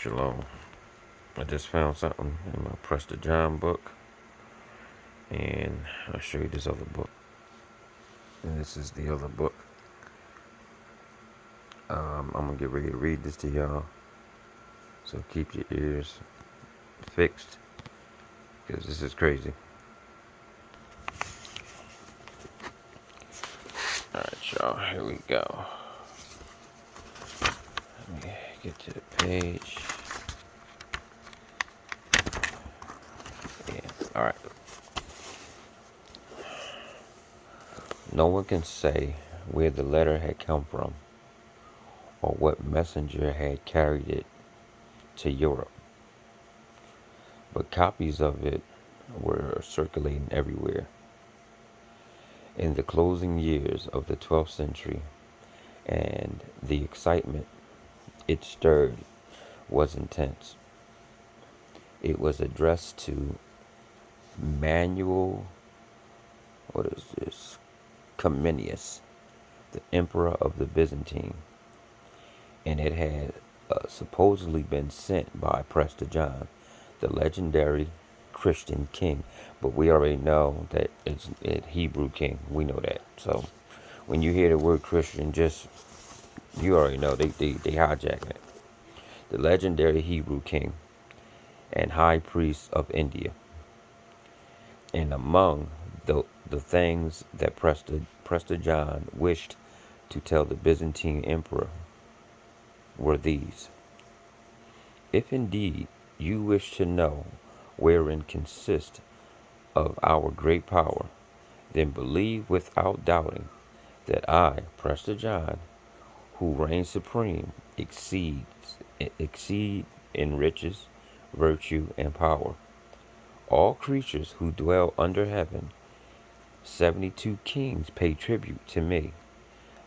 Shalom. I just found something in my Prester John book, and I'll show you this other book. And this is the other book. I'm gonna get ready to read this to y'all, so keep your ears fixed, because this is crazy. Alright, y'all, here we go. Let me get to the page. Yeah, alright. No one can say where the letter had come from, or what messenger had carried it to Europe, but copies of it were circulating everywhere. In the closing years of the 12th century, and the excitement it stirred was intense. It was addressed to Manuel, Comenius, the emperor of the Byzantine, and it had supposedly been sent by Prester John, the legendary Christian king. But we already know that it's a Hebrew king. We know that. So when you hear the word Christian, you already know they hijacking it. The legendary Hebrew king and high priest of India. And among the things that Prester John wished to tell the Byzantine emperor were these: if indeed you wish to know wherein consists of our great power, then believe without doubting that I, Prester John, who reigns supreme, exceed in riches, virtue, and power all creatures who dwell under heaven. 72 kings pay tribute to me.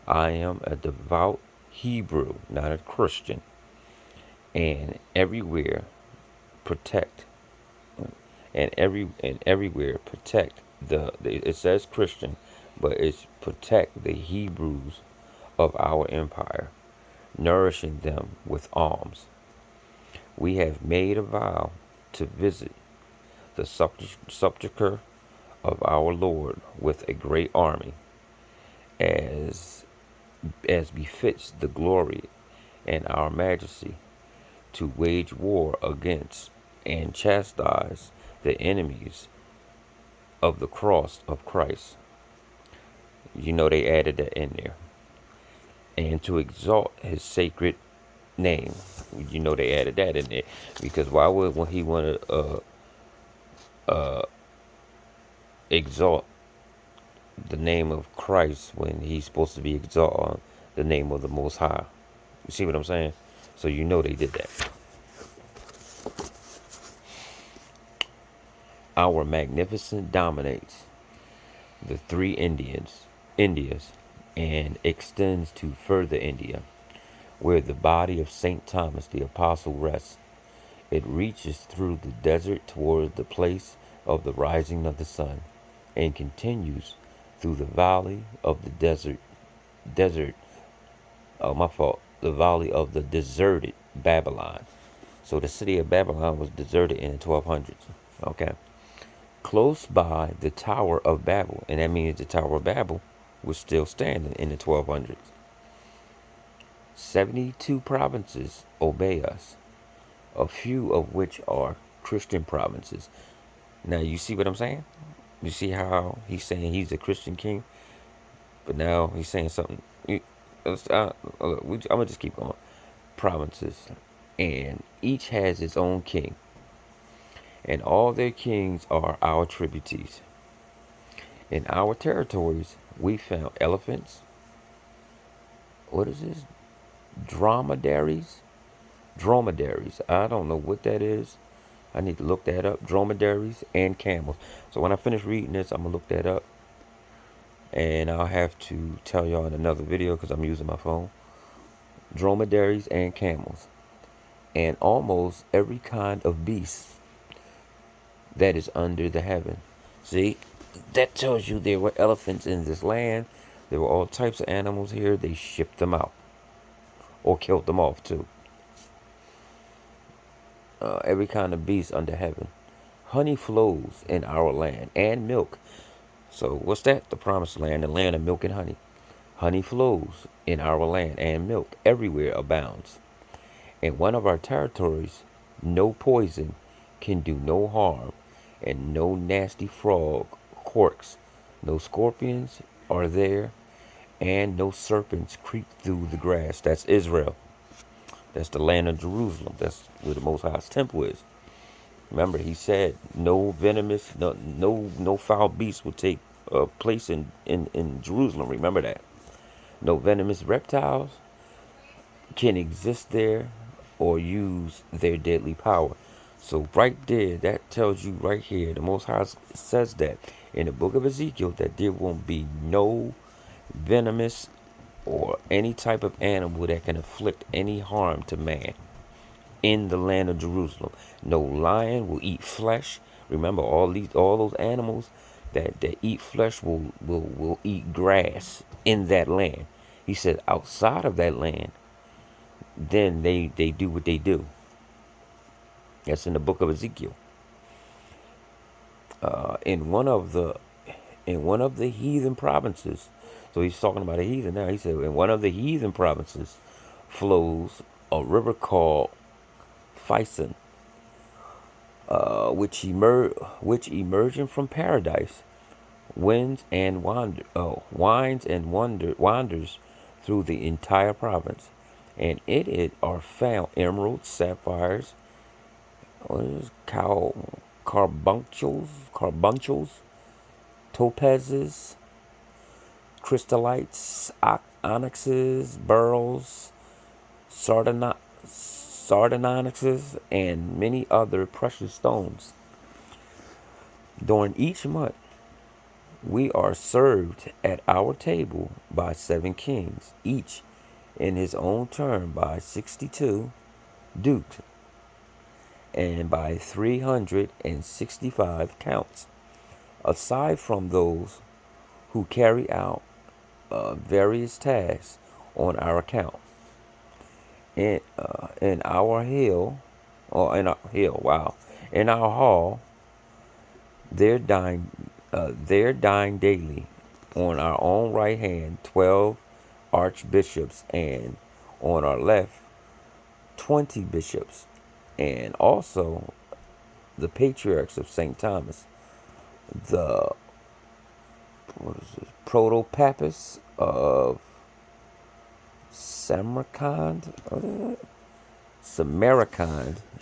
I am a devout Hebrew, not a Christian, and everywhere protect everywhere protect the it says Christian, but it's protect the Hebrews of our empire, nourishing them with alms. We have made a vow to visit the sepulchre of our Lord with a great army, as befits the glory and our majesty, to wage war against and chastise the enemies of the cross of Christ. You know they added that in there. And to exalt his sacred name. You know they added that in there. Because why would when he want to exalt the name of Christ when he's supposed to be exalting the name of the Most High? You see what I'm saying? So you know they did that. Our magnificence dominates the three Indias, and extends to further India, where the body of Saint Thomas the Apostle rests. It reaches through the desert toward the place of the rising of the sun, and continues through the valley of the the valley of the deserted Babylon. So the city of Babylon was deserted in the 1200s. Okay. Close by the Tower of Babel, and that means the Tower of Babel was still standing in the 1200s. 72 provinces obey us, a few of which are Christian provinces. Now, you see what I'm saying? You see how he's saying he's a Christian king, but now he's saying something. I'm going to just keep going. Provinces, and each has its own king, and all their kings are our tributees. In our territories, we found elephants. What is this? Dromedaries? Dromedaries. I don't know what that is. I need to look that up. Dromedaries and camels. So when I finish reading this, I'm going to look that up. And I'll have to tell y'all in another video because I'm using my phone. Dromedaries and camels. And almost every kind of beast that is under the heaven. See, that tells you there were elephants in this land. There were all types of animals here. They shipped them out. Or killed them off too. every kind of beast under heaven. Honey flows in our land and milk. So what's that? The promised land, the land of milk and honey. Honey flows in our land and milk everywhere abounds. In one of our territories, no poison can do no harm, and no nasty frog quirks. No scorpions are there, and no serpents creep through the grass. That's Israel. That's the land of Jerusalem. That's where the Most High's temple is. Remember, he said no venomous, no foul beast will take place in Jerusalem. Remember that. No venomous reptiles can exist there or use their deadly power. So right there, that tells you right here, the Most High says that in the book of Ezekiel that there won't be no venomous or any type of animal that can inflict any harm to man in the land of Jerusalem. No lion will eat flesh. Remember, all those animals that eat flesh will eat grass in that land. He said outside of that land, then they do what they do. That's in the book of Ezekiel. In one of the heathen provinces. So he's talking about a heathen now. He said in one of the heathen provinces flows a river called Phison, which emerging from paradise, wanders through the entire province, and in it are found emeralds, sapphires, what is carbuncles, topazes, crystallites, onyxes, beryls, sardonyxes, and many other precious stones. During each month, we are served at our table by 7 kings, each in his own turn by 62 dukes, and by 365 counts, aside from those who carry out various tasks on our account. In our hill, or in our hall, they're dying daily. On our own right hand, 12 archbishops, and on our left, 20 bishops, and also the patriarchs of St. Thomas, the protopappus of Samarkand,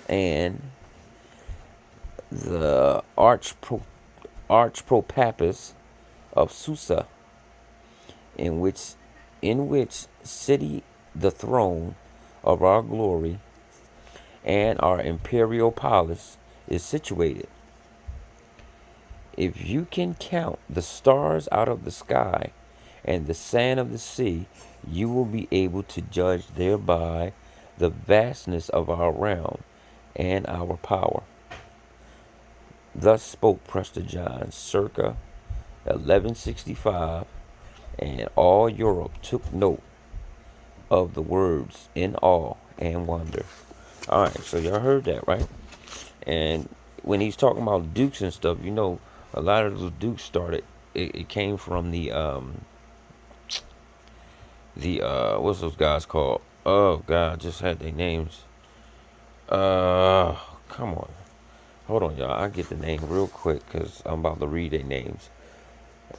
and the archpropappus of Susa, in which city the throne of our glory and our imperial palace is situated. If you can count the stars out of the sky and the sand of the sea, you will be able to judge thereby the vastness of our realm and our power. Thus spoke Prester John circa 1165, and all Europe took note of the words in awe and wonder. All right, so y'all heard that, right? And when he's talking about dukes and stuff, a lot of those dukes started. It came from the what's those guys called? Oh God, I just had their names. Come on, hold on, y'all. I get the name real quick because I'm about to read their names.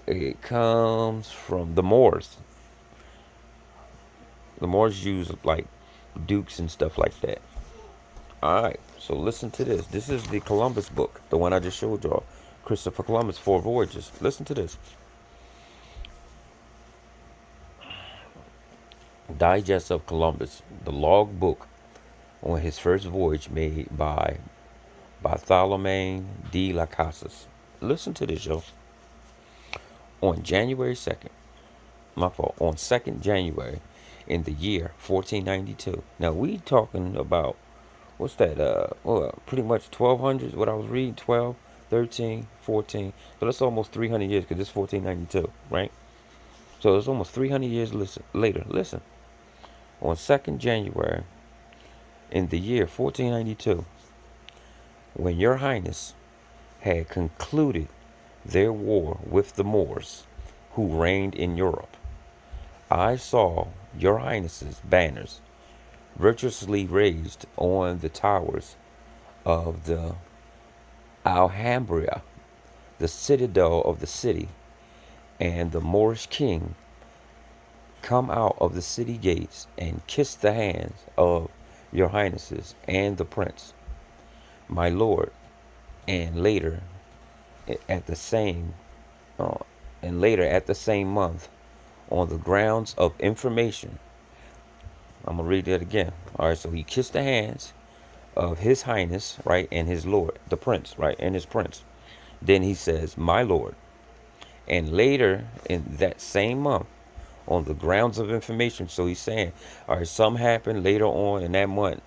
It comes from the Moors. The Moors use like dukes and stuff like that. All right, so listen to this. This is the Columbus book, the one I just showed y'all. Christopher Columbus, Four Voyages. Listen to this. Digest of Columbus, the log book on his first voyage made by Bartholomew de las Casas. Listen to this, yo. On January 2nd, on 2nd January in the year 1492. Now we talking about, what's that, pretty much 1200s, what I was reading, 12, 13, 14. So that's almost 300 years because it's 1492, right? So it's almost 300 years later. Listen. On 2nd January in the year 1492, When your highness had concluded their war with the Moors who reigned in Europe, I saw your highness's banners virtuously raised on the towers of the Alhambra, the citadel of the city, and the Moorish king come out of the city gates and kiss the hands of your highnesses and the prince, my lord, and later at the same uh, at the same month, on the grounds of information. I'm gonna read that again. All right, so he kissed the hands of his highness, right, and his lord, the prince, right, and his prince. Then he says, my lord, and later in that same month, on the grounds of information. So he's saying, all right, some happened later on in that month,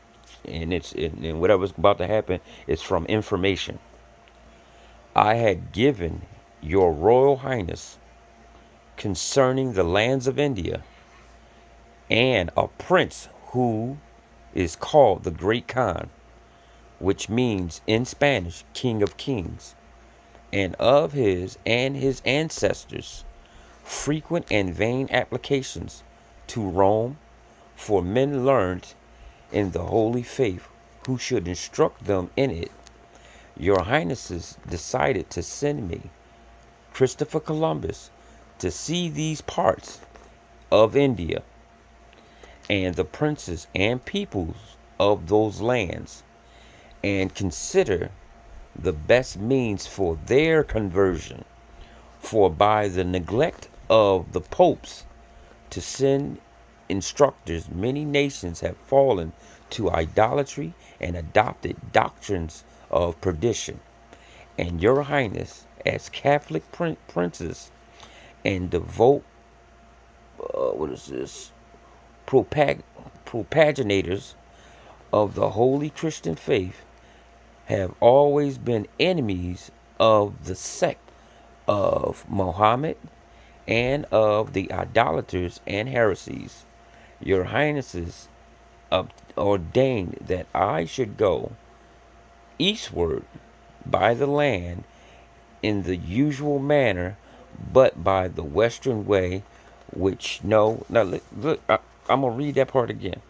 and and whatever's about to happen is from information. I had given your royal highness concerning the lands of India and a prince who is called the Great Khan, which means in Spanish King of Kings, and of his and his ancestors frequent and vain applications to Rome for men learned in the holy faith who should instruct them in it. Your highnesses decided to send me, Christopher Columbus, to see these parts of India and the princes and peoples of those lands, and consider the best means for their conversion. For by the neglect of the popes to send instructors, many nations have fallen to idolatry and adopted doctrines of perdition. And your highness, as Catholic princes and devout, what is this, propagators of the holy Christian faith, have always been enemies of the sect of Mohammed and of the idolaters and heresies. Your highnesses ordained that I should go eastward by the land in the usual manner, but by the western way, which no. Now look, I'm gonna read that part again,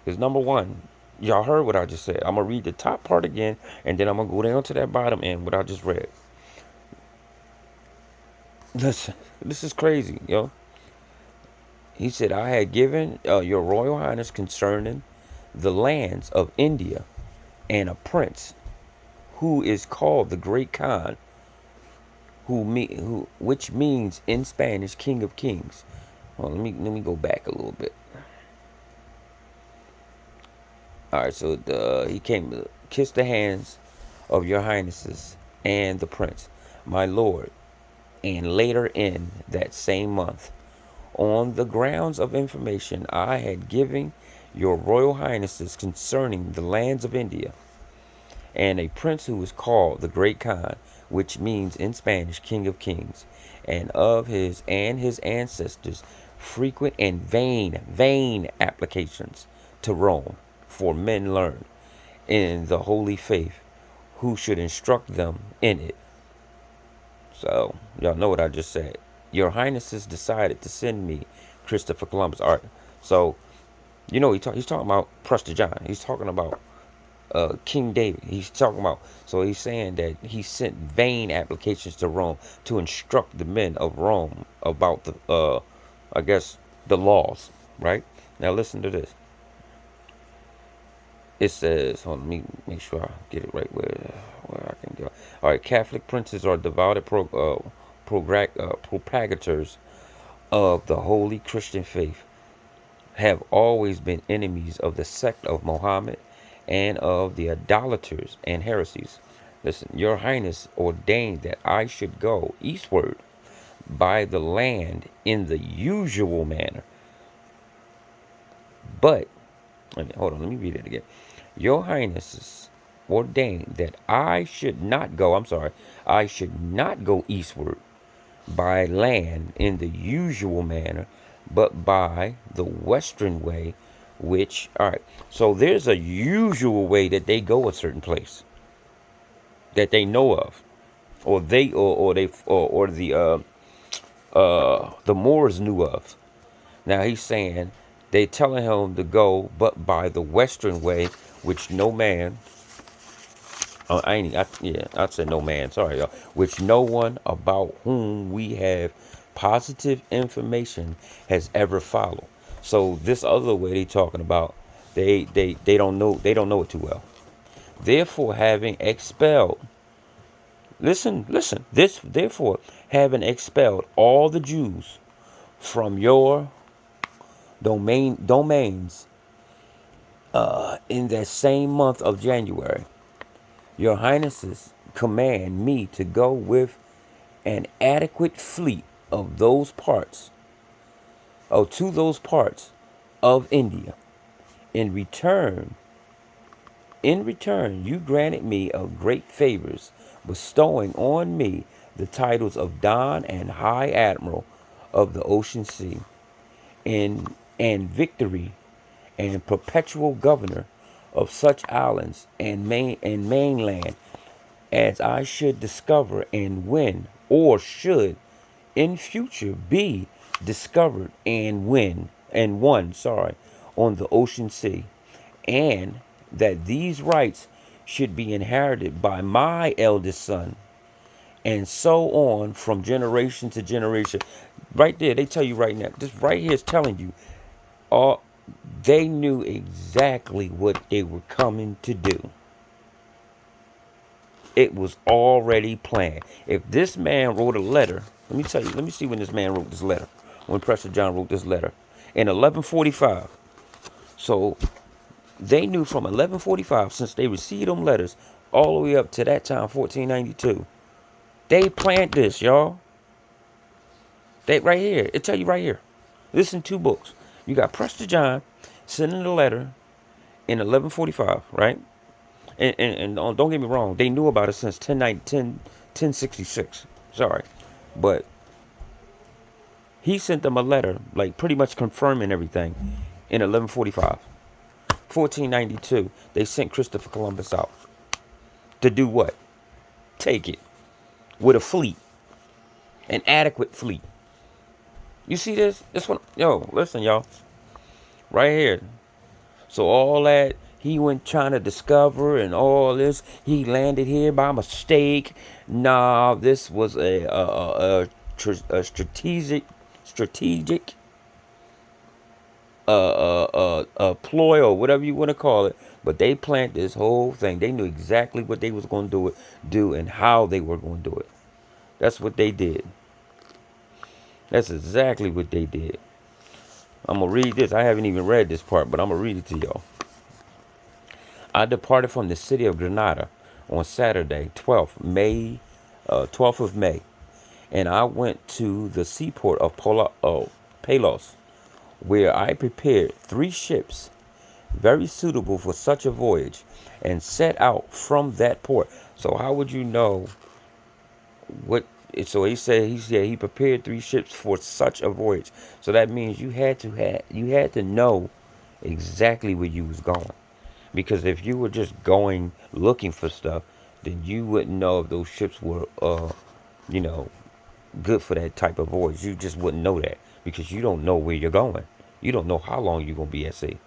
because number one, y'all heard what I just said. I'm gonna read the top part again, and then I'm gonna go down to that bottom end, what I just read. Listen, this is crazy, yo. He said, I had given your royal highness concerning the lands of India and a prince who is called the Great Khan, which means in Spanish King of Kings. Well, let me go back a little bit. All right, so he came to kiss the hands of your highnesses and the prince, my lord, and later in that same month, on the grounds of information I had given your royal highnesses concerning the lands of India, and a prince who is called the Great Khan, which means in Spanish King of Kings, and of his and his ancestors frequent and vain applications to Rome for men learned in the holy faith who should instruct them in it. So y'all know what I just said. Your highnesses decided to send me Christopher Columbus. All right. So he's talking about Prester John. He's talking about King David. He's talking about, so he's saying that he sent vain applications to Rome to instruct the men of Rome about the I guess the laws, right? Now listen to this. It says, hold on, let me make sure I get it right where I can go. All right, Catholic princes are devoted propagators of the holy Christian faith, have always been enemies of the sect of Mohammed and of the idolaters and heresies. Listen, your highness ordained that I should go eastward by the land in the usual manner. But, hold on, let me read it again. Your highnesses ordained that I should not go eastward by land in the usual manner, but by the western way, which, all right, so there's a usual way that they go a certain place. that they know of, or they or the Moors knew of. Now he's saying they telling him to go, but by the western way, which no man. I ain't. I said no man. Sorry, y'all. Which no one about whom we have positive information has ever followed. So this other way they talking about, they don't know. They don't know it too well. Therefore, having expelled. Listen. This therefore having expelled all the Jews from your domains in that same month of January, your highnesses command me to go with an adequate fleet of those parts, to those parts of India. In return, you granted me of great favors, bestowing on me the titles of Don and High Admiral of the Ocean Sea, and victory and perpetual governor of such islands and mainland as I should discover and win, or should in future be discovered and won, on the ocean sea, and that these rights should be inherited by my eldest son, and so on from generation to generation. Right there, they tell you right now. This right here is telling you all. They knew exactly what they were coming to do. It was already planned. If this man wrote a letter, let me tell you, let me see when this man wrote this letter. When Prester John wrote this letter in 1145. So they knew from 1145, since they received them letters, all the way up to that time, 1492. They planned this, y'all. They right here. It tell you right here. Listen, two books. You got Prester John sending a letter in 1145, right? And don't get me wrong, they knew about it since 1066. Sorry. But he sent them a letter, like pretty much confirming everything in 1145. 1492, they sent Christopher Columbus out. To do what? Take it. With a fleet. An adequate fleet. You see this? This one, yo, listen, y'all. Right here. So all that he went trying to discover and all this, he landed here by mistake. Nah, this was a strategic ploy, or whatever you want to call it. But they planned this whole thing. They knew exactly what they was going to do and how they were going to do it. That's what they did. That's exactly what they did. I'm going to read this. I haven't even read this part, but I'm going to read it to y'all. I departed from the city of Granada on Saturday, 12th of May, and I went to the seaport of Palos, where I prepared 3 ships very suitable for such a voyage, and set out from that port. So how would you know what? So he said he prepared 3 ships for such a voyage. So that means you had to know exactly where you was going. Because if you were just going looking for stuff, then you wouldn't know if those ships were, you know, good for that type of voyage. You just wouldn't know that because you don't know where you're going. You don't know how long you're gonna be at sea.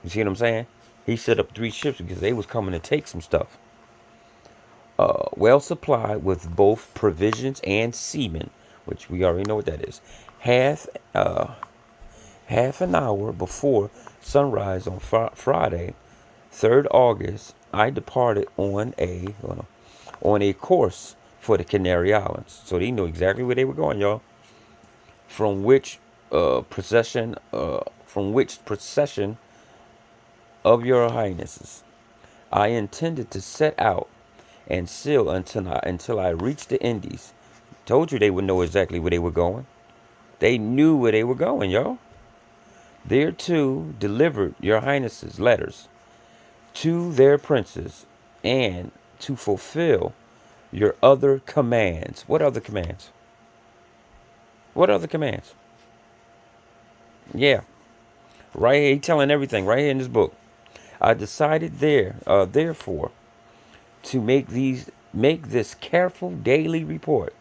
You see what I'm saying? He set up 3 ships because they was coming to take some stuff. Well supplied with both provisions and seamen, which we already know what that is. Half an hour before sunrise on Friday, 3rd August, I departed on a course for the Canary Islands. So they knew exactly where they were going, y'all. From which procession of your highnesses I intended to set out and sail until I reached the Indies. Told you they would know exactly where they were going. They knew where they were going, y'all. There too delivered your highnesses letters to their princes, and to fulfill your other commands. What other commands? What other commands? Yeah, right here, he's telling everything right here in this book. I decided therefore, to make this careful daily report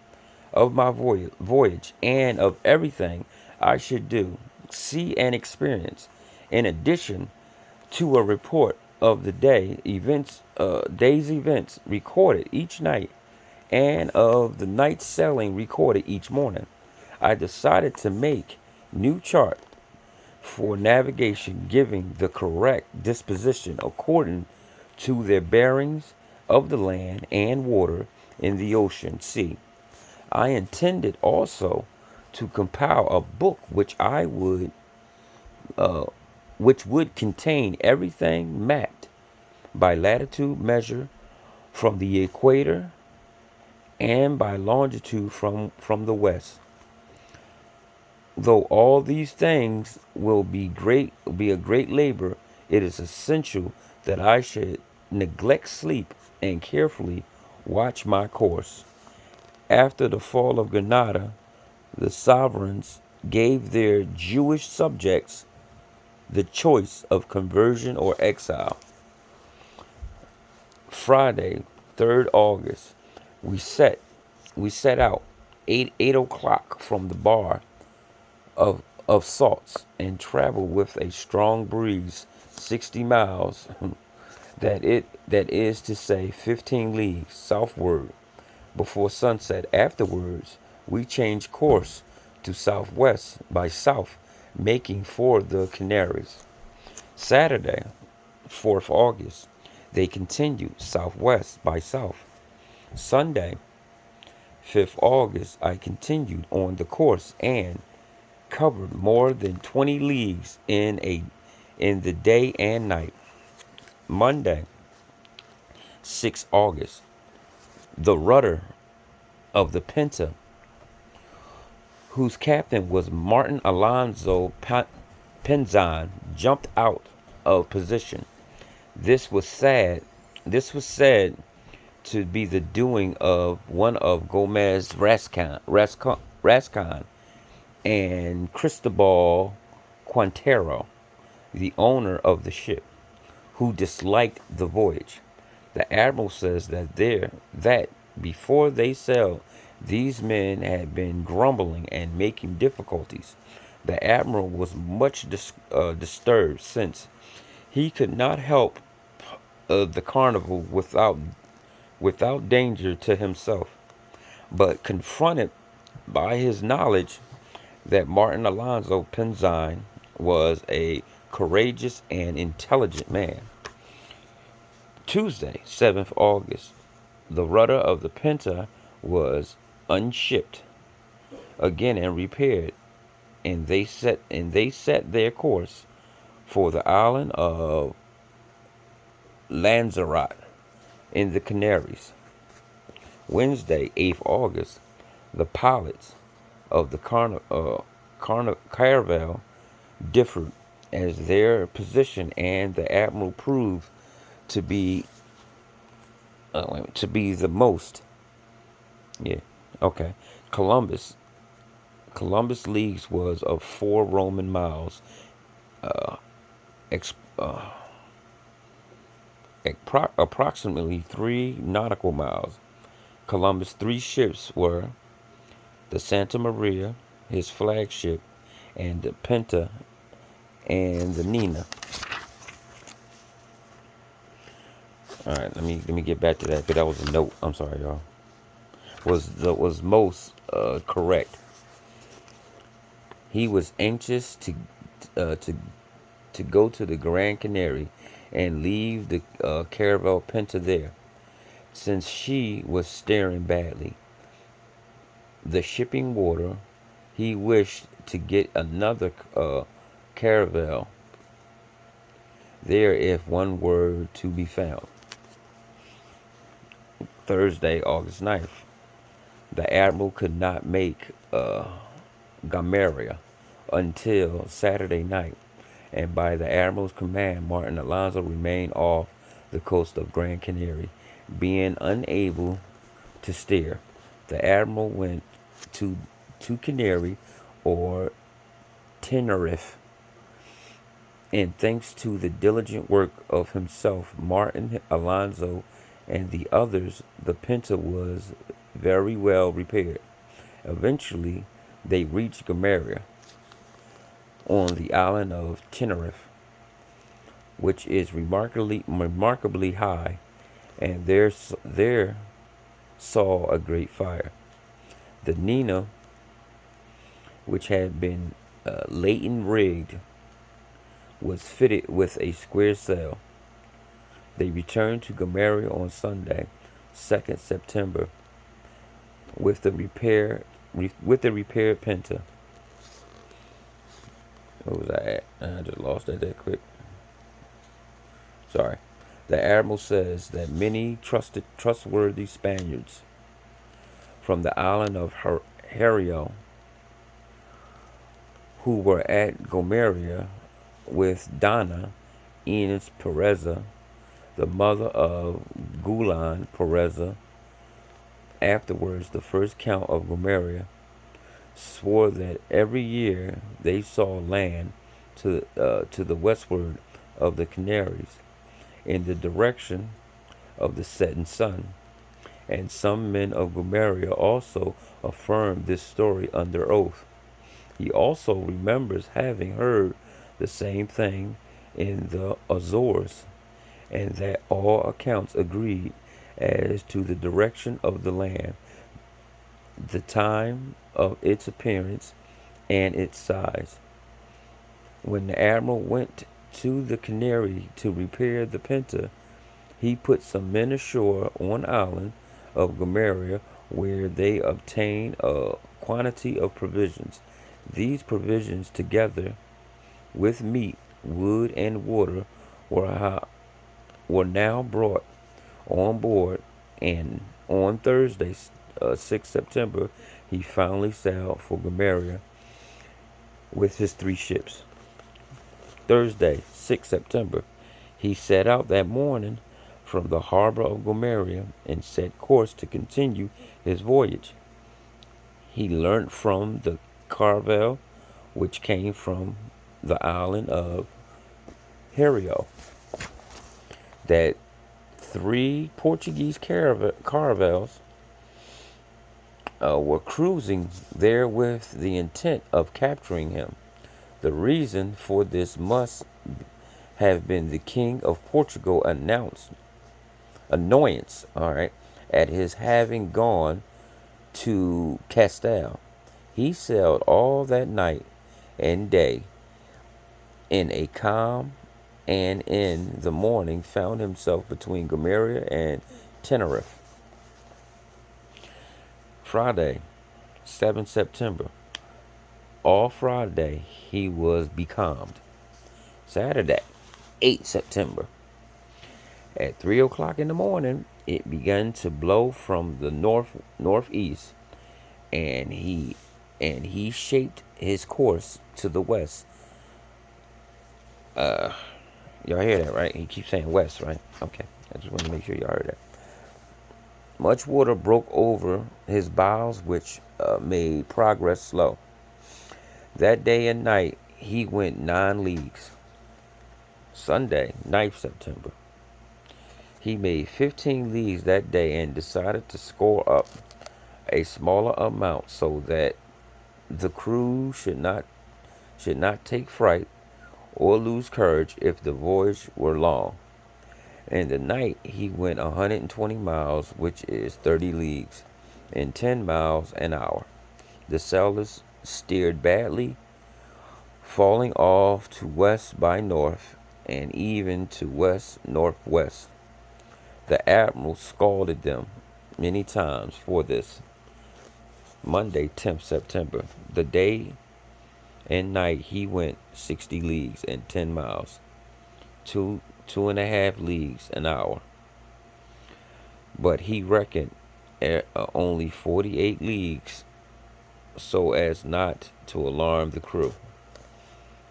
of my voyage and of everything I should do, see, and experience, in addition to a report of the day's events recorded each night, and of the night's sailing recorded each morning. I decided to make new chart for navigation, giving the correct disposition according to their bearings of the land and water in the ocean sea. I intended also to compile a book which would contain everything mapped by latitude measure from the equator and by longitude from the west. Though all these things will be a great labor, it is essential that I should neglect sleep and carefully watch my course. After the fall of Granada, the sovereigns gave their Jewish subjects the choice of conversion or exile. Friday, 3rd August, we set we set out 8 o'clock from the bar of salts and traveled with a strong breeze 60 miles, that is to say 15 leagues southward. Before sunset afterwards, we changed course to southwest by south, making for the Canaries. Saturday, 4th August, they continued southwest by south. Sunday, 5th August, I continued on the course and covered more than 20 leagues in the day and night. Monday, 6th August, the rudder of the Pinta, whose captain was Martin Alonso Penzan, jumped out of position. This was sad. This was said to be the doing of one of Gomez Rascon and Cristobal Quintero, the owner of the ship, who disliked the voyage. The admiral says that before they sailed, these men had been grumbling and making difficulties. The admiral was much disturbed, since he could not help the carnival without danger to himself, but confronted by his knowledge that Martin Alonso Penzine was a courageous and intelligent man. Tuesday, 7th August, the rudder of the Pinta was unshipped again and repaired, and they set their course for the island of Lanzarote in the Canaries. Wednesday, 8th August, the pilots of the Caravel differed as their position, and the admiral proved to be the most. Yeah, okay. Columbus leagues was of 4 Roman miles, uh, ex, uh, approximately 3 nautical miles. Columbus' 3 ships were the Santa Maria, his flagship, and the Pinta and the Nina. All right, let me get back to that, because that was a note. I'm sorry, y'all. Was most correct. He was anxious uh, to to go to the Grand Canary and leave the Caravel Pinta there, since she was steering badly. The shipping water, he wished to get another caravel there if one were to be found. Thursday, August 9th. The admiral could not make Gamaria until Saturday night, and by the admiral's command, Martin Alonso remained off the coast of Gran Canary, being unable to steer. The admiral went to Canary, or Tenerife, and thanks to the diligent work of himself, Martin Alonso and the others, the Pinta was very well repaired. Eventually, they reached Gomeria on the island of Tenerife, which is remarkably high, and there saw a great fire. The Nina, which had been latent rigged, was fitted with a square sail. They returned to Gomeria on Sunday, 2nd September, with the repaired Pinta. Where was I at? I just lost that quick. Sorry. The admiral says that many trustworthy Spaniards from the island of Hierro, who were at Gomeria with Donna Inez Pereza, the mother of Gulan Pereza, afterwards the first count of Gomeria, swore that every year they saw land to the westward of the Canaries, in the direction of the setting sun. And some men of Gomeria also affirmed this story under oath. He also remembers having heard the same thing in the Azores, and that all accounts agreed as to the direction of the land, the time of its appearance, and its size. When the admiral went to the Canary to repair the Pinta, he put some men ashore on island of Gomeria, where they obtained a quantity of provisions. These provisions, together with meat, wood, and water, were now brought on board, and on Thursday, 6 September, he finally sailed for Gomeria with his 3 ships. Thursday, 6 September, he set out that morning from the harbor of Gomeria and set course to continue his voyage. He learnt from the caravel which came from the island of Hierro that 3 Portuguese caravels were cruising there with the intent of capturing him. The reason for this must have been the King of Portugal annoyance, all right, at his having gone to Castile. He sailed all that night and day in a calm, and in the morning found himself between Gomeria and Tenerife. Friday, 7 September. All Friday he was becalmed. Saturday, 8 September. At 3 o'clock in the morning, it began to blow from the northeast, and he shaped his course to the west. Y'all hear that, right? He keeps saying west, right? Okay, I just want to make sure y'all heard that. Much water broke over his bows, which made progress slow. That day and night he went 9 leagues. Sunday, 9th September. He made 15 leagues that day and decided to score up a smaller amount so that the crew should not take fright or lose courage if the voyage were long. In the night he went 120 miles, which is 30 leagues, in 10 miles an hour. The sailors steered badly, falling off to west by north and even to west northwest. The admiral scolded them many times for this. Monday, 10th September. The day and night he went 60 leagues and 10 miles, 2.5 leagues an hour. But he reckoned only 48 leagues so as not to alarm the crew.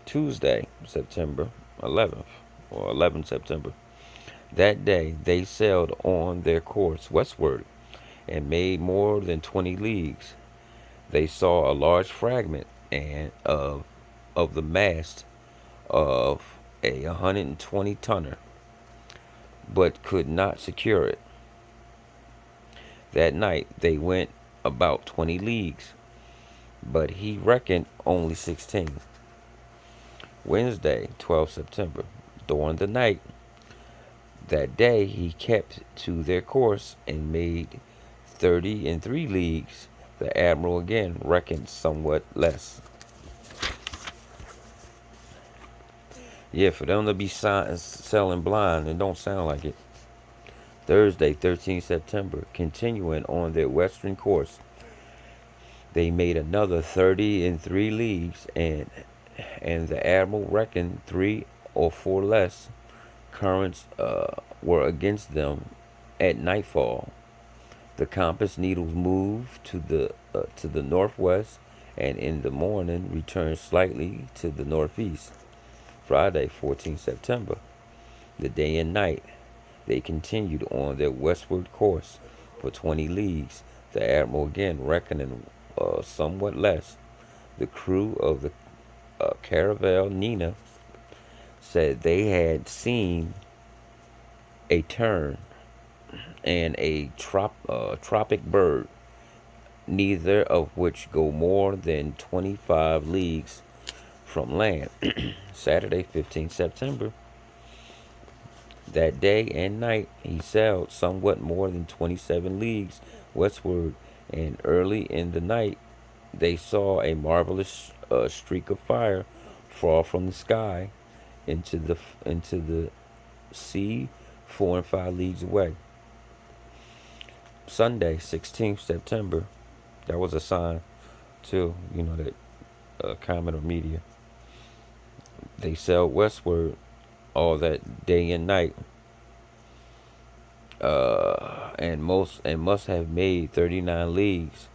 Tuesday, September 11th, or 11th September. That day they sailed on their course westward and made more than 20 leagues. They saw a large fragment of the mast of a 120 tonner, but could not secure it. That night they went about 20 leagues, but he reckoned only 16. Wednesday, 12 September. During the night that day he kept to their course and made 30 leagues. The admiral again reckoned somewhat less. Yeah, for them to be selling blind, it don't sound like it. Thursday, 13 September, continuing on their western course, they made another 30 leagues, and the admiral reckoned 3 or 4 less currents were against them at nightfall. The compass needles moved to the northwest, and in the morning returned slightly to the northeast. Friday, 14 September, the day and night, they continued on their westward course for 20 leagues. The admiral again reckoning somewhat less. The crew of the caravel Nina said they had seen a tern and a tropic bird, neither of which go more than 25 leagues from land. Saturday, 15 September. That day and night he sailed somewhat more than 27 leagues westward, and early in the night they saw a marvelous streak of fire fall from the sky into the sea 4 and 5 leagues away. Sunday, 16th September. That was a sign too, that comet or meteor. They sailed westward all that day and night, and must have made 39 leagues.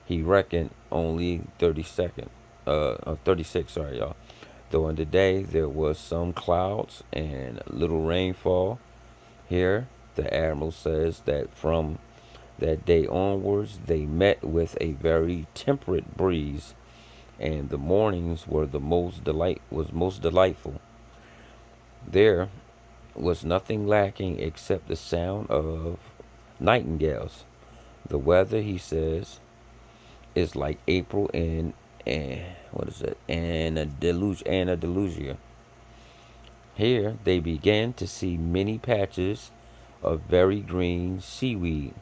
He reckoned only 36. Sorry, y'all. Though in the day there was some clouds and little rainfall. Here, the admiral says that from that day onwards they met with a very temperate breeze, and the mornings were most delightful. There was nothing lacking except the sound of nightingales. The weather, he says, is like April in what is it? Andalusia. Here they began to see many patches of very green seaweed,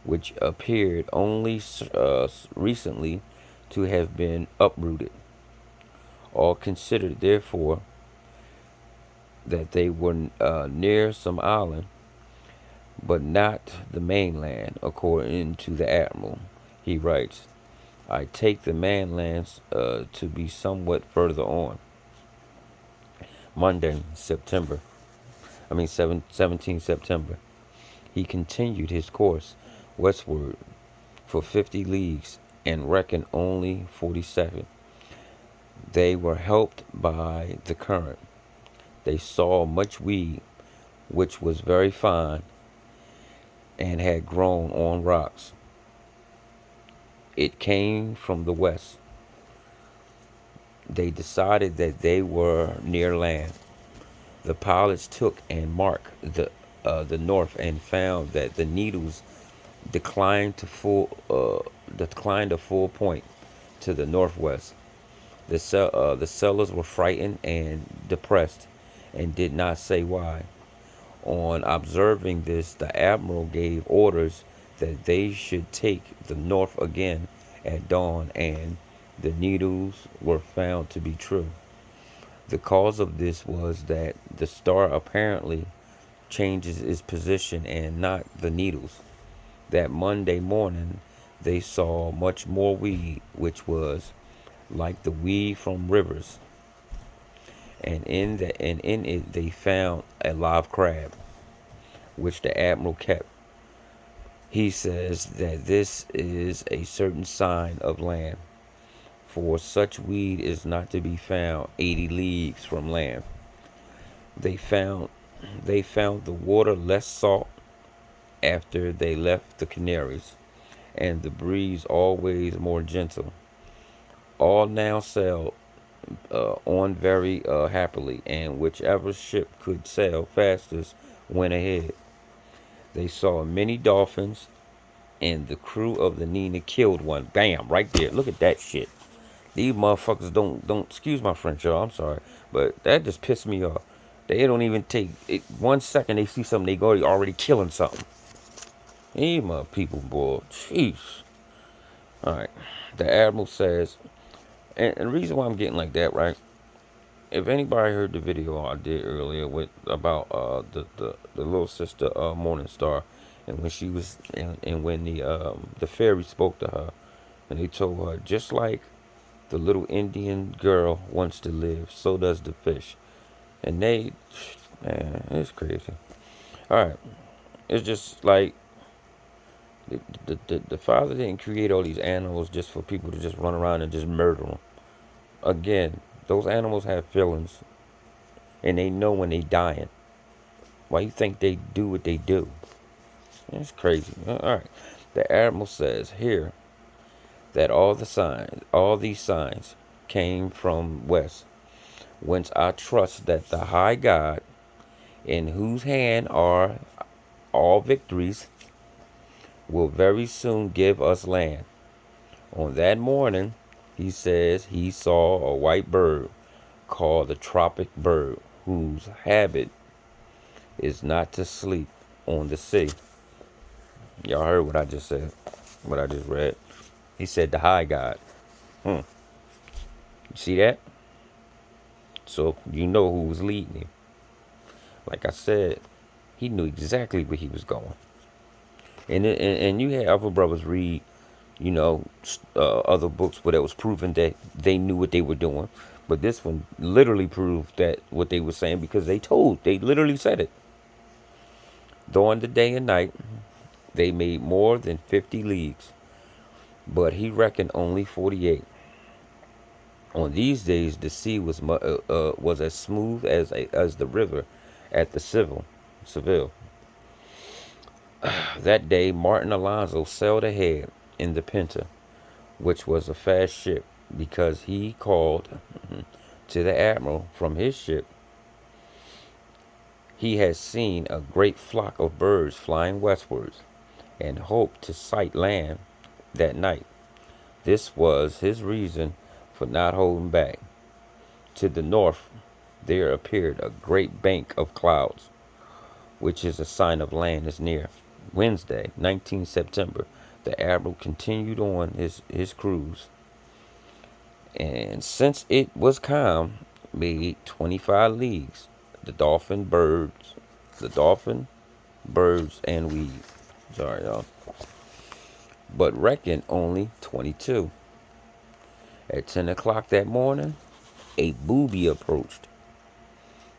which appeared only recently to have been uprooted. All considered, therefore, that they were near some island, but not the mainland, according to the admiral. He writes, I take the mainlands to be somewhat further on. Monday, 17 September. He continued his course westward for 50 leagues and reckoned only 47. They were helped by the current. They saw much weed, which was very fine and had grown on rocks. It came from the west. They decided that they were near land. The pilots took and marked the north and found that the needles declined a full point to the northwest. The sailors were frightened and depressed, and did not say why. On observing this, the admiral gave orders that they should take the north again at dawn, and the needles were found to be true. The cause of this was that the star apparently changes its position and not the needles. That Monday morning they saw much more weed, which was like the weed from rivers, and in it they found a live crab, which the admiral kept. He says that this is a certain sign of land, for such weed is not to be found 80 leagues from land. They found they found the water less salt after they left the Canaries, and the breeze always more gentle. All now sailed on very happily, and whichever ship could sail fastest went ahead. They saw many dolphins and the crew of the Nina killed one. Bam, right there. Look at that shit. These motherfuckers don't excuse my French, y'all. I'm sorry, but that just pissed me off. They don't even take it 1 second. They see something, they go already killing something. These my people, boy. Jeez. All right. The admiral says, and the reason why I'm getting like that, right? If anybody heard the video I did earlier with about the little sister Morning Star, and when she was and when the fairy spoke to her, and they told her just like the little Indian girl wants to live, so does the fish, and they, man, it's crazy. All right, it's just like the father didn't create all these animals just for people to just run around and just murder them. Again, those animals have feelings and they know when they dying. Why you think they do what they do? It's crazy. All right. The admiral says here that all these signs came from west, whence I trust that the high God, in whose hand are all victories, will very soon give us land. On that morning, he says he saw a white bird called the tropic bird, whose habit is not to sleep on the sea. Y'all heard what I just said, what I just read. He said the high God. You see that? So you know who was leading him. Like I said, he knew exactly where he was going. And you had other brothers read, other books where it was proven that they knew what they were doing. But this one literally proved that what they were saying because they literally said it. During the day and night, they made more than 50 leagues, but he reckoned only 48. On these days, the sea was as smooth as the river at the Seville. That day, Martin Alonso sailed ahead in the Pinta, which was a fast ship, because he called to the admiral from his ship. He had seen a great flock of birds flying westwards, and hoped to sight land that night. This was his reason for not holding back. To the north there appeared a great bank of clouds, which is a sign of land is near. Wednesday, 19 September, the admiral continued on his cruise, and since it was calm, made 25 leagues. The dolphin, birds, and weed. Sorry, y'all. But reckoned only 22. At 10 o'clock that morning, a booby approached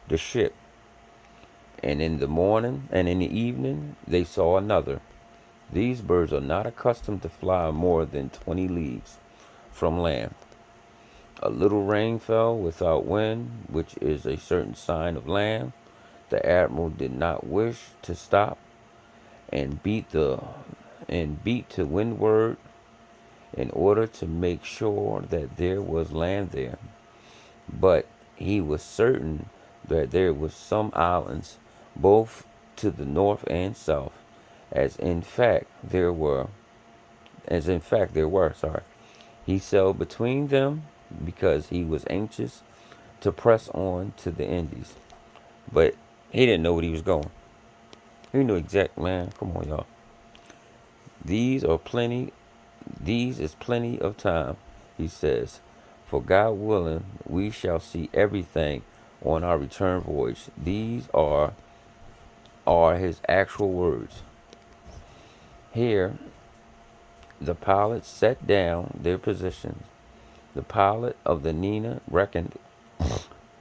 the ship, and in the morning and in the evening they saw another. These birds are not accustomed to fly more than 20 leagues from land. A little rain fell without wind, which is a certain sign of land. The admiral did not wish to stop and beat to windward in order to make sure that there was land there. But he was certain that there were some islands both to the north and south, as in fact there were. He sailed between them because he was anxious to press on to the Indies. But he didn't know what he was going. He knew exact, man. Come on, y'all. These are plenty. These is plenty of time, he says. For God willing, we shall see everything on our return voyage. These are his actual words. Here, the pilots set down their positions. The pilot of the Nina reckoned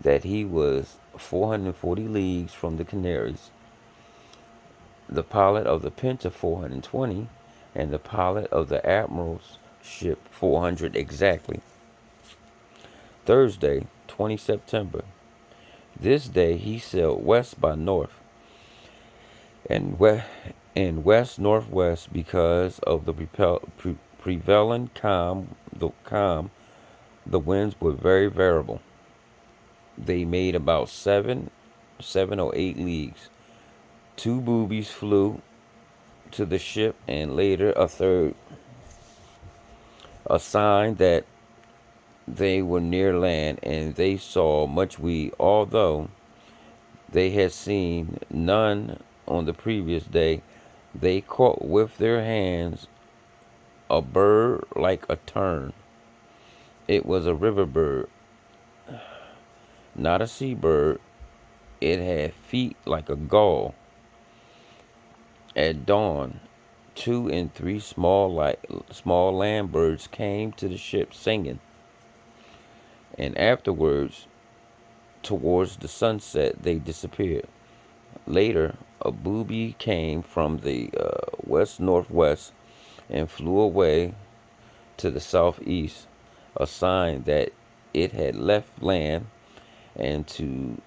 that he was 440 leagues from the Canaries. The pilot of the Pinta 420, and the pilot of the Admiral's ship 400 exactly. Thursday, 20 September. This day he sailed west by north and west northwest because of the prevailing calm. The winds were very variable. They made about seven or 8 leagues. Two boobies flew to the ship, and later a third, a sign that they were near land, and they saw much weed, although they had seen none on the previous day. They caught with their hands a bird like a tern. It was a river bird, not a seabird. It had feet like a gull. At dawn, two and three small land birds came to the ship singing, and afterwards, towards the sunset, they disappeared. Later, a booby came from the west northwest and flew away to the southeast, a sign that it had left land, and to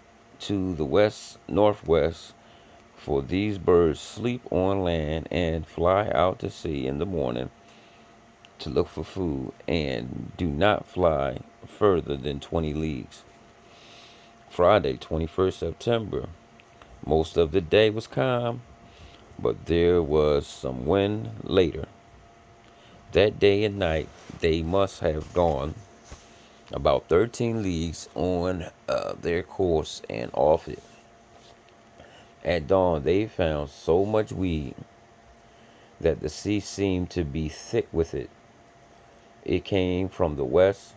the west northwest, for these birds sleep on land and fly out to sea in the morning to look for food, and do not fly further than 20 leagues. Friday, 21st September. Most of the day was calm, but there was some wind later. That day and night they must have gone about 13 leagues on their course and off it. At dawn they found so much weed that the sea seemed to be thick with it. It came from the west.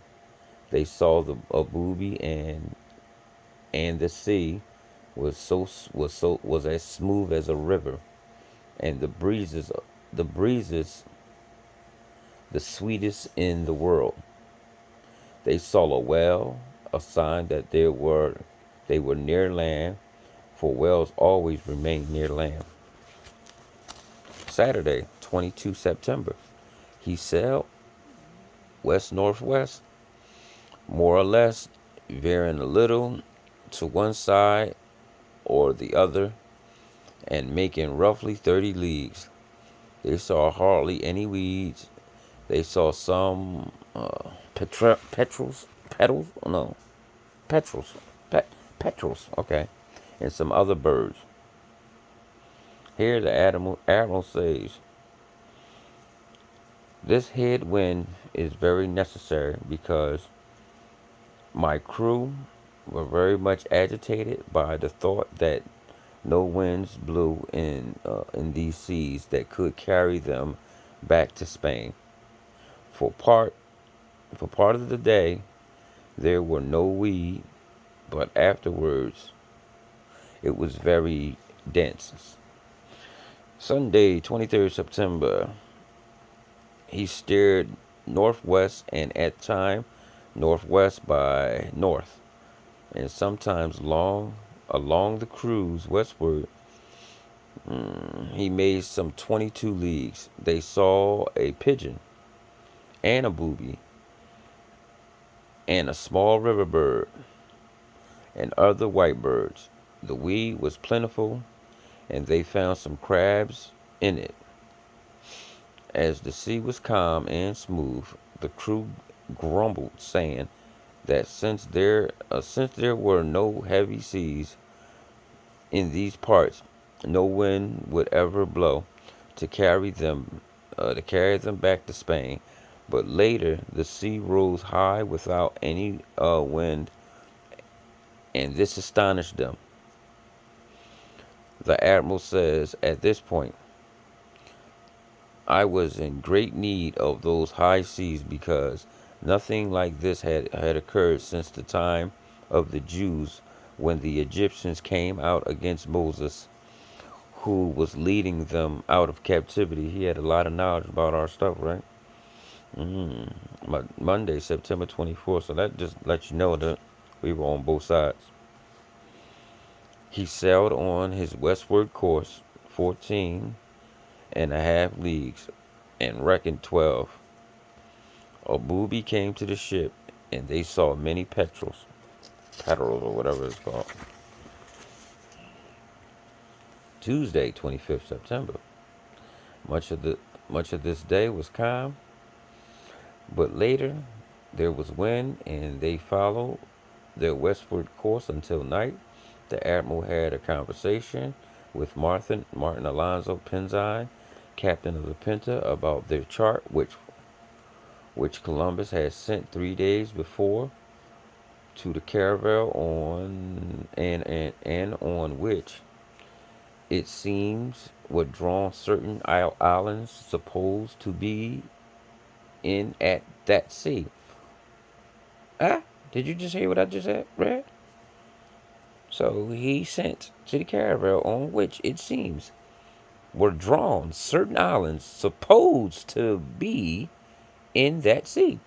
They saw a booby, and the sea was as smooth as a river, and the breezes the sweetest in the world. They saw a whale, a sign that they were near land, for whales always remain near land. Saturday, 22 September. He sailed west northwest, more or less, veering a little to one side or the other, and making roughly 30 leagues. They saw hardly any weeds. They saw some petals, no, petrels, petrels, okay, and some other birds. Here the admiral says, this headwind is very necessary because my crew were very much agitated by the thought that no winds blew in these seas that could carry them back to Spain. For part for part of the day there were no weed, but afterwards it was very dense. Sunday, 23rd September. He steered northwest and at time northwest by north, and sometimes along the cruise westward. He made some 22 leagues. They saw a pigeon and a booby and a small river bird and other white birds. The weed was plentiful, and they found some crabs in it. As the sea was calm and smooth, the crew grumbled, saying that since there were no heavy seas in these parts, no wind would ever blow to carry them back to Spain. But later, the sea rose high without any wind, and this astonished them. The admiral says, at this point, I was in great need of those high seas because nothing like this had occurred since the time of the Jews when the Egyptians came out against Moses, who was leading them out of captivity. He had a lot of knowledge about our stuff, right? Monday, September 24th. So that just lets you know that we were on both sides. He sailed on his westward course 14.5 leagues and reckoned 12. A booby came to the ship, and they saw many petrels or whatever it's called. Tuesday, 25th September. Much of this day was calm, but later there was wind, and they followed their westward course until night. The admiral had a conversation with Martin Alonso Penzine, captain of the Pinta, about their chart, which Columbus had sent 3 days before to the caravel on and on which it seems were drawn certain islands supposed to be in at that sea. Ah, did you just hear what I just read? So he sent to the caravel on which it seems were drawn certain islands supposed to be in that sea.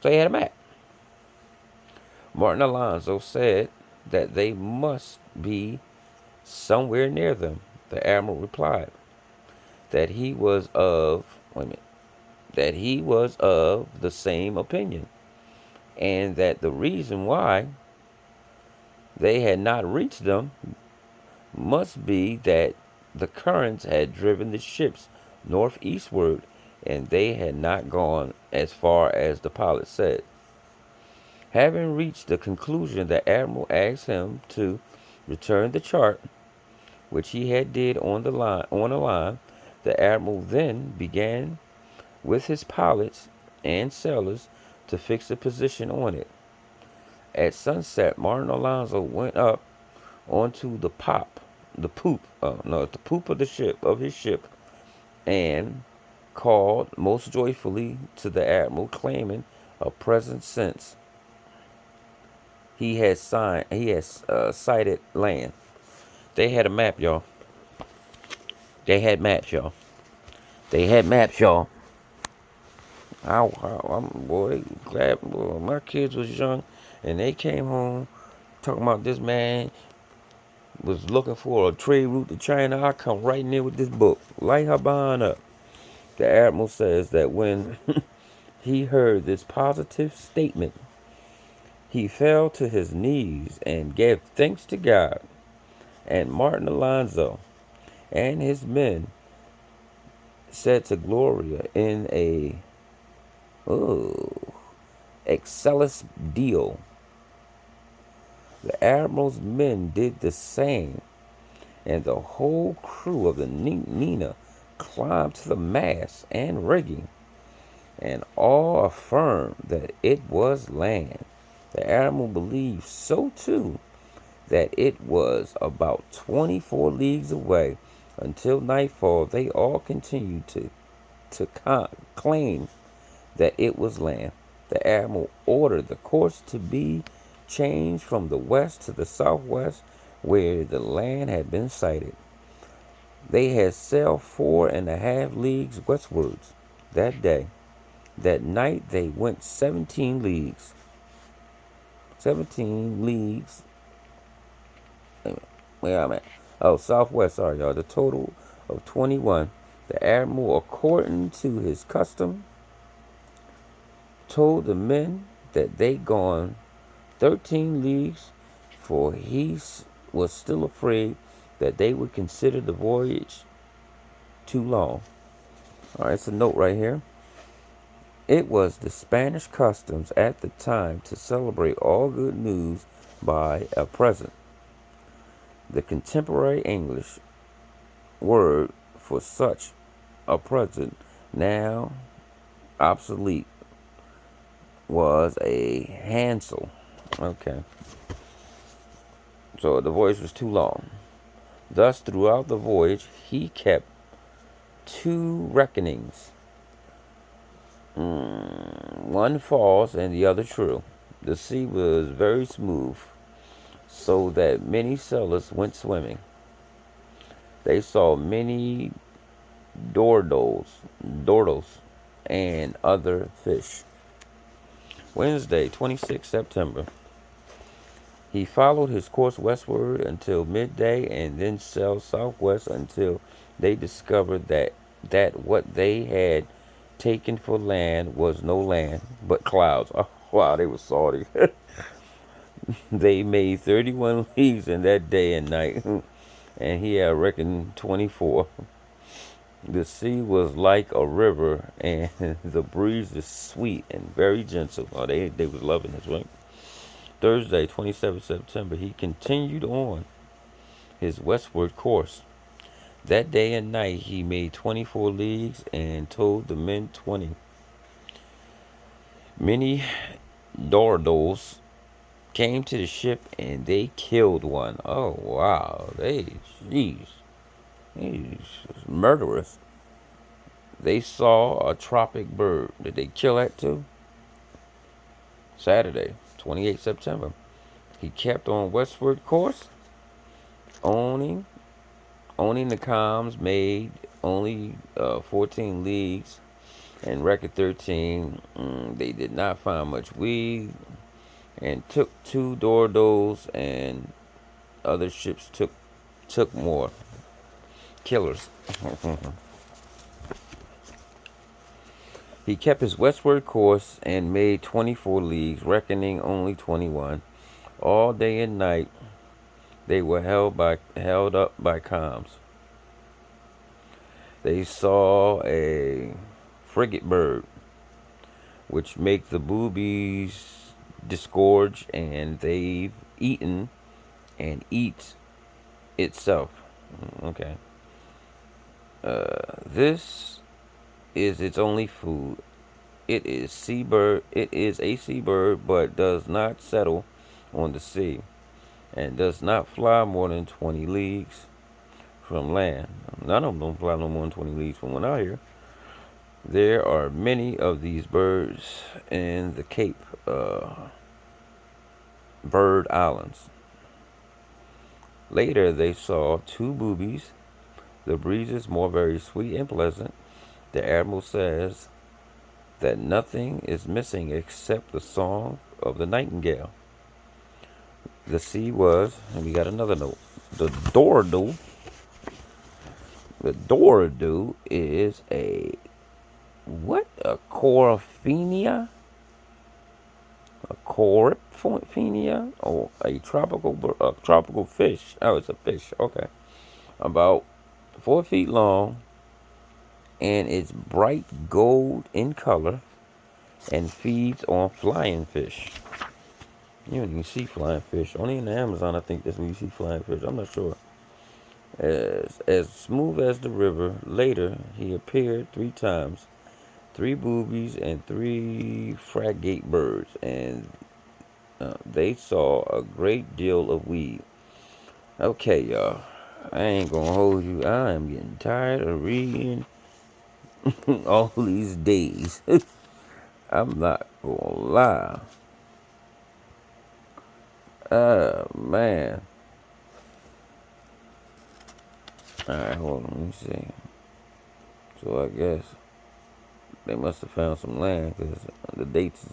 So he had a map. Martin Alonso said that they must be somewhere near them. The admiral replied that he was of wait a minute, that he was of the same opinion, and that the reason why they had not reached them must be that the currents had driven the ships northeastward, and they had not gone as far as the pilot said. Having reached the conclusion, the admiral asked him to return the chart, which he had did on the line. The admiral then began with his pilots and sailors to fix a position on it. At sunset, Martin Alonso went up onto the poop of his ship, and called most joyfully to the admiral, claiming a present since sighted land. They had a map, y'all. They had maps, y'all. They had maps, y'all. I'm boy glad boy, my kids was young, and they came home talking about this man was looking for a trade route to China. I come right in there with this book. Light her behind up. The admiral says that when he heard this positive statement, he fell to his knees and gave thanks to God. And Martin Alonso and his men said to Gloria in a excellent deal. The admiral's men did the same, and the whole crew of the Nina climbed to the mast and rigging, and all affirmed that it was land. The admiral believed so too, that it was about 24 leagues away. Until nightfall, they all continued to claim that it was land. The admiral ordered the course to be changed from the west to the southwest, where the land had been sighted. They had sailed 4.5 leagues westwards that day. That night they went 17 leagues. 17 leagues. Where I'm at. Oh, southwest, sorry, y'all. The total of 21. The admiral, according to his custom, told the men that they gone 13 leagues, for he was still afraid that they would consider the voyage too long. All right, it's a note right here. It was the Spanish customs at the time to celebrate all good news by a present. The contemporary English word for such a present, now obsolete, was a hansel. Okay. So the voyage was too long. Thus, throughout the voyage, he kept two reckonings, one false and the other true. The sea was very smooth, so that many sailors went swimming. They saw many dordals, and other fish. Wednesday, 26 September. He followed his course westward until midday, and then sailed southwest until they discovered that what they had taken for land was no land, but clouds. Oh, wow, they were salty. They made 31 leagues in that day and night, and he had reckoned 24. The sea was like a river, and the breeze is sweet and very gentle. Oh, they was loving this, right? Thursday, 27 September, he continued on his westward course. That day and night he made 24 leagues and told the men 20. Many Dordos came to the ship and they killed one. Oh wow, jeez, he's murderous. They saw a tropic bird. Did they kill that too? Saturday, 28 September. He kept on westward course, owning owning the comms, made only 14 leagues and record 13. They did not find much weed and took two Dordos, and other ships took more killers. He kept his westward course and made 24 leagues, reckoning only 21. All day and night they were held up by comms. They saw a frigate bird, which make the boobies disgorge, and they've eaten and eats itself. Okay. This is its only food. It is seabird. It is a seabird, but does not settle on the sea, and does not fly more than 20 leagues from land. None of them don't fly no more than 20 leagues from one out here. There are many of these birds in the Cape Bird Islands. Later, they saw two boobies. The breezes more very sweet and pleasant. The admiral says that nothing is missing except the song of the nightingale. The sea was, and we got another note. The Dorado. The Dorado is a what? A Coryphenia? A Coryphenia? Or a tropical fish. Oh, it's a fish. Okay. About 4 feet long, and it's bright gold in color and feeds on flying fish. You don't even see flying fish. Only in the Amazon, I think that's when you see flying fish. I'm not sure. As smooth as the river. Later, he appeared 3 times. 3 boobies and 3 frigate birds, and they saw a great deal of weed. Okay, y'all. I ain't gonna hold you. I am getting tired of reading all these days. I'm not gonna lie. Man. Alright, hold on. Let me see. So I guess they must have found some land because the dates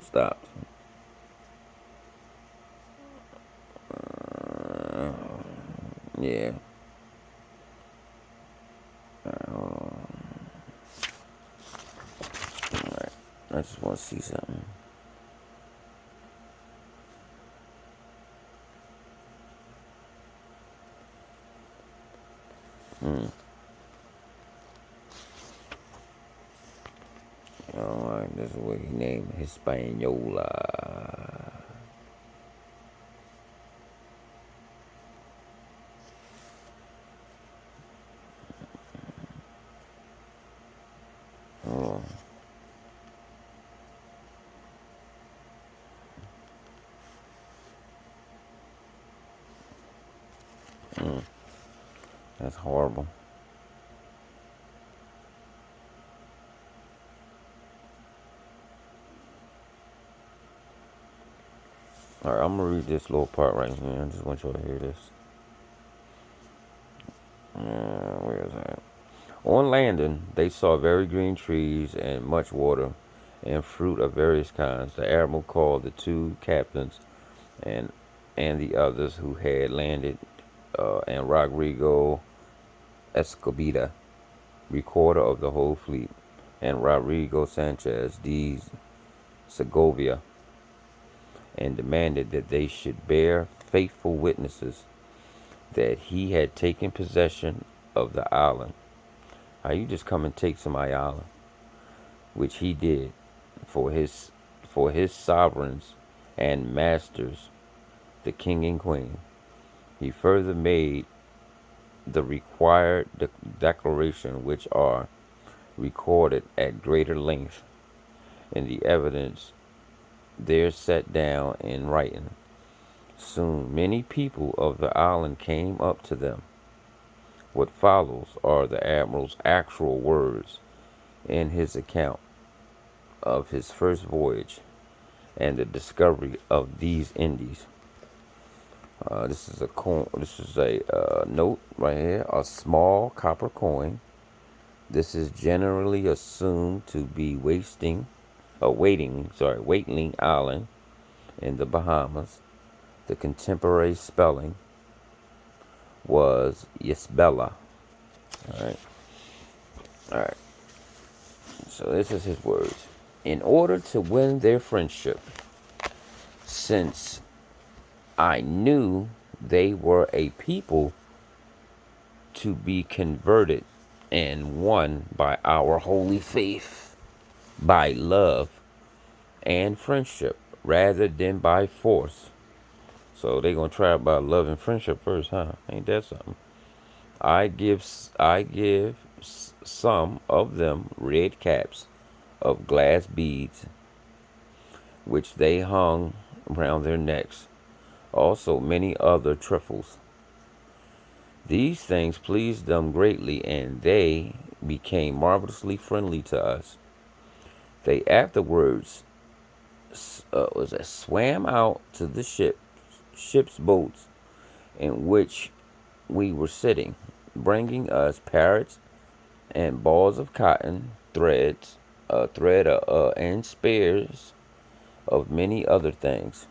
stopped. Yeah. Alright, hold on. Alright. I just want to see something. Alright, this is what he named Hispaniola. Oh. That's horrible. Alright, I'm gonna read this little part right here. I just want y'all to hear this. Where is that? On landing, they saw very green trees and much water and fruit of various kinds. The admiral called the 2 captains and the others who had landed, and Rodrigo Escobita, recorder of the whole fleet, and Rodrigo Sanchez de Segovia, and demanded that they should bear faithful witnesses that he had taken possession of the island. How you just come and take somebody's island, which he did for his sovereigns and masters, the king and queen. He further made the required declaration, which are recorded at greater length in the evidence there set down in writing. Soon many people of the island came up to them. What follows are the admiral's actual words in his account of his first voyage and the discovery of these Indies. This is a note right here. A small copper coin. This is generally assumed to be Waiting Island in the Bahamas. The contemporary spelling was Yisbella. All right, all right. So this is his words. In order to win their friendship, since I knew they were a people to be converted and won by our holy faith, by love and friendship, rather than by force. So they gonna try it by love and friendship first, huh? Ain't that something? I give some of them red caps of glass beads, which they hung round their necks, also many other trifles. These things pleased them greatly, and they became marvelously friendly to us. They afterwards swam out to the ship's boats in which we were sitting, bringing us parrots and balls of cotton, and spears of many other things,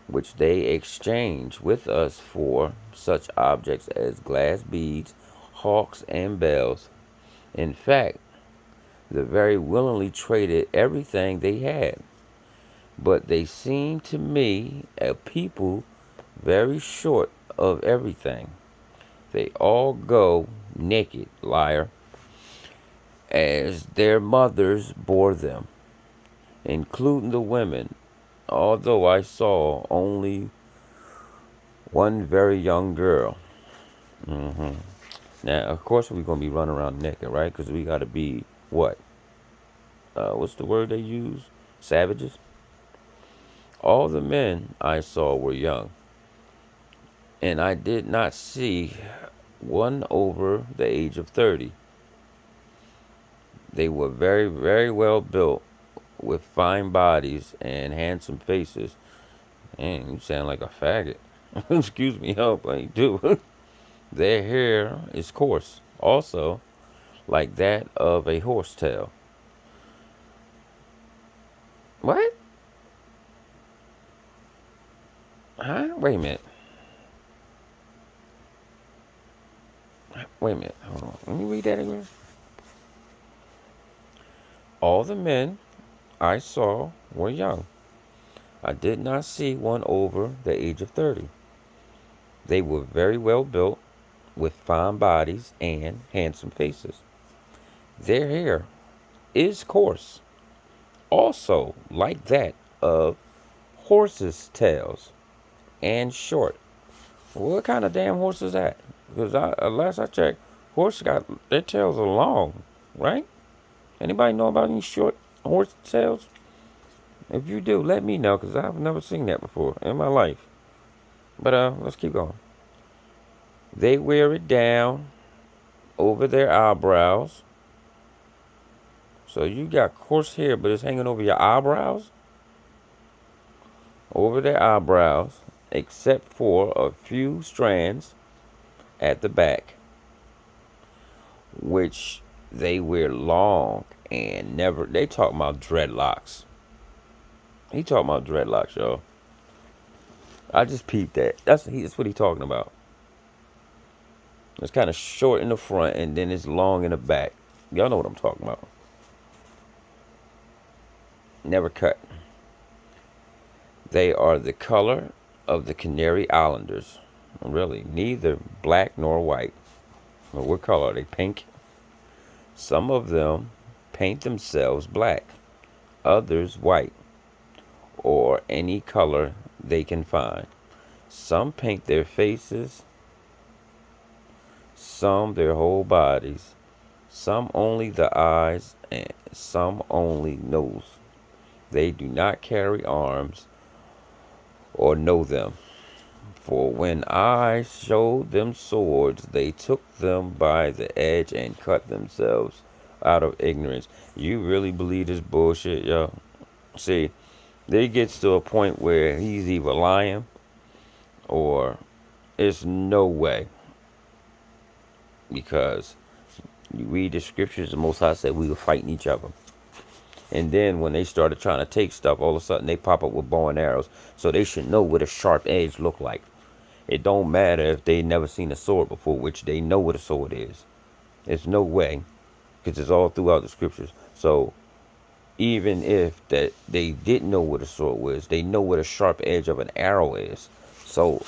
which they exchanged with us for such objects as glass beads, hawks, and bells. In fact, they very willingly traded everything they had. But they seemed to me a people very short of everything. They all go naked, liar, as their mothers bore them, including the women, although I saw only one very young girl. Now, of course, we're going to be running around naked, right? Because we got to be what? What's the word they use? Savages? All the men I saw were young, and I did not see one over the age of 30. They were very, very well built, with fine bodies and handsome faces. Man, you sound like a faggot. Excuse me, help, I do. Their hair is coarse, also like that of a horse tail. What? Huh? Wait a minute. Wait a minute. Hold on. Let me read that again. All the men I saw were young. I did not see one over the age of 30. They were very well built, with fine bodies and handsome faces. Their hair is coarse, also like that of horses' tails, and short. What kind of damn horse is that? Because last I checked, horses got their tails are long, right? Anybody know about any short horse tails? If you do, let me know, because I've never seen that before in my life. But let's keep going. They wear it down over their eyebrows. So you got coarse hair, but it's hanging over your eyebrows? Over their eyebrows, except for a few strands at the back, which they wear long and never. They talk about dreadlocks. He talking about dreadlocks, y'all. I just peeped that. That's what he talking about. It's kind of short in the front and then it's long in the back. Y'all know what I'm talking about. Never cut. They are the color of the Canary Islanders. Really, neither black nor white. Well, what color are they? Pink? Some of them paint themselves black, others white, or any color they can find. Some paint their faces some their whole bodies, some only the eyes, and some only nose. They do not carry arms or know them. For when I showed them swords, they took them by the edge and cut themselves out of ignorance. You really believe this bullshit, yo? See, they gets to a point where he's either lying or it's no way. Because you read the scriptures, the Most High said we were fighting each other. And then when they started trying to take stuff, all of a sudden they pop up with bow and arrows. So they should know what a sharp edge look like. It don't matter if they never seen a sword before, which they know what a sword is. There's no way, because it's all throughout the scriptures. So even if that they didn't know what a sword was, they know what a sharp edge of an arrow is. So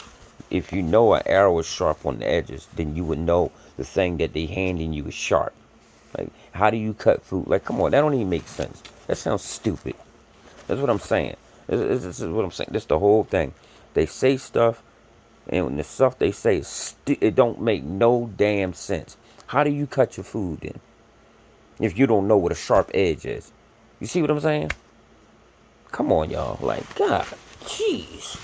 if you know an arrow is sharp on the edges, then you would know the thing that they handing you is sharp. Like, how do you cut food? Like, come on, that don't even make sense. That sounds stupid. That's what I'm saying. This is what I'm saying. That's the whole thing. They say stuff, and when the stuff they say, it don't make no damn sense. How do you cut your food then? If you don't know what a sharp edge is. You see what I'm saying? Come on, y'all. Like, God, jeez.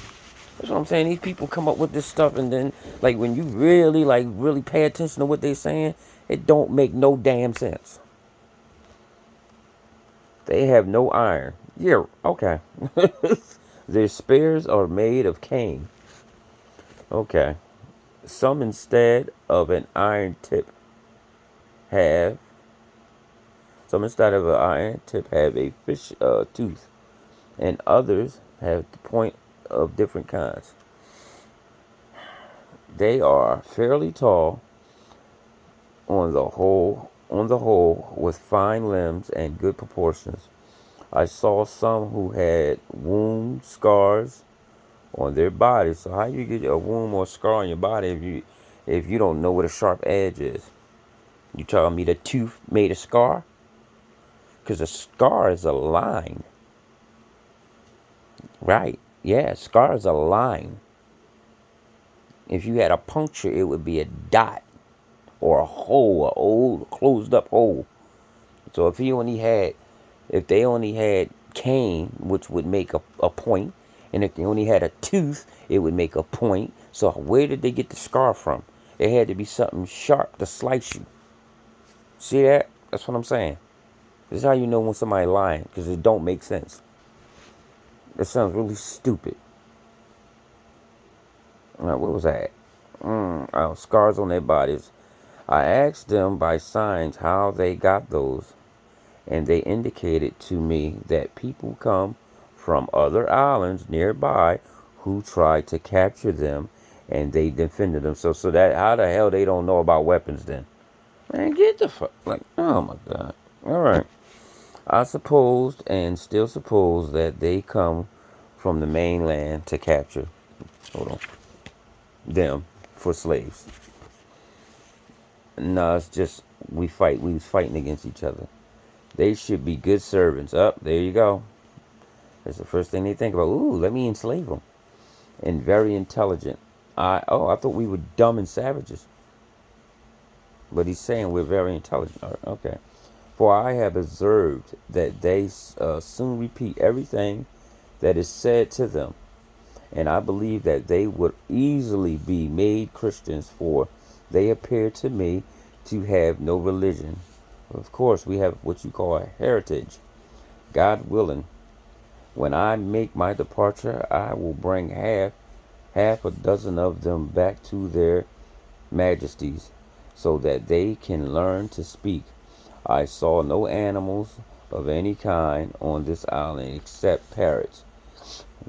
That's what I'm saying. These people come up with this stuff, and then, like, when you really pay attention to what they're saying, it don't make no damn sense. They have no iron. Yeah, okay. Their spears are made of cane. Okay. Some instead of an iron tip have a fish tooth, and others have the point of different kinds. They are fairly tall on the whole, with fine limbs and good proportions. I saw some who had wound scars on their bodies. So how you get a wound or scar on your body if you don't know what a sharp edge is? You telling me the tooth made a scar? Because a scar is a line. Right. Yeah, scar is a line. If you had a puncture, it would be a dot or a hole, an old closed up hole. So if they only had cane, which would make a point, and if they only had a tooth, it would make a point. So where did they get the scar from? It had to be something sharp to slice you. See that? That's what I'm saying. This is how you know when somebody lying, because it don't make sense. That sounds really stupid. What was that? Scars on their bodies. I asked them by signs how they got those, and they indicated to me that people come from other islands nearby who tried to capture them, and they defended themselves. So that how the hell they don't know about weapons then? Man, get the fuck, like, oh my God. All right. I supposed and still suppose that they come from the mainland to capture, hold on, them for slaves. No, it's just we was fighting against each other. They should be good servants. Up, there you go. That's the first thing they think about. Ooh, let me enslave them. And very intelligent. I thought we were dumb and savages. But he's saying we're very intelligent. Okay. For I have observed that they soon repeat everything that is said to them. And I believe that they would easily be made Christians, for they appear to me to have no religion. Of course, we have what you call a heritage. God willing, when I make my departure, I will bring half a dozen of them back to their majesties, so that they can learn to speak. I saw no animals of any kind on this island except parrots.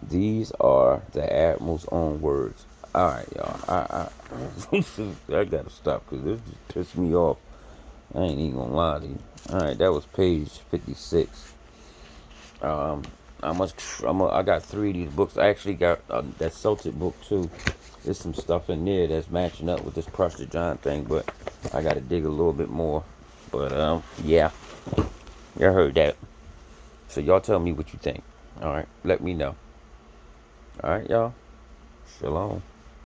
These are the admiral's own words. All right, y'all. I gotta stop because this just pissed me off. I ain't even gonna lie to you. All right, that was page 56. I got 3 of these books. I actually got that Celtic book too. There's some stuff in there that's matching up with this Prester John thing, but I gotta dig a little bit more. But yeah, y'all heard that. So y'all tell me what you think. All right, let me know. All right, y'all. Shalom.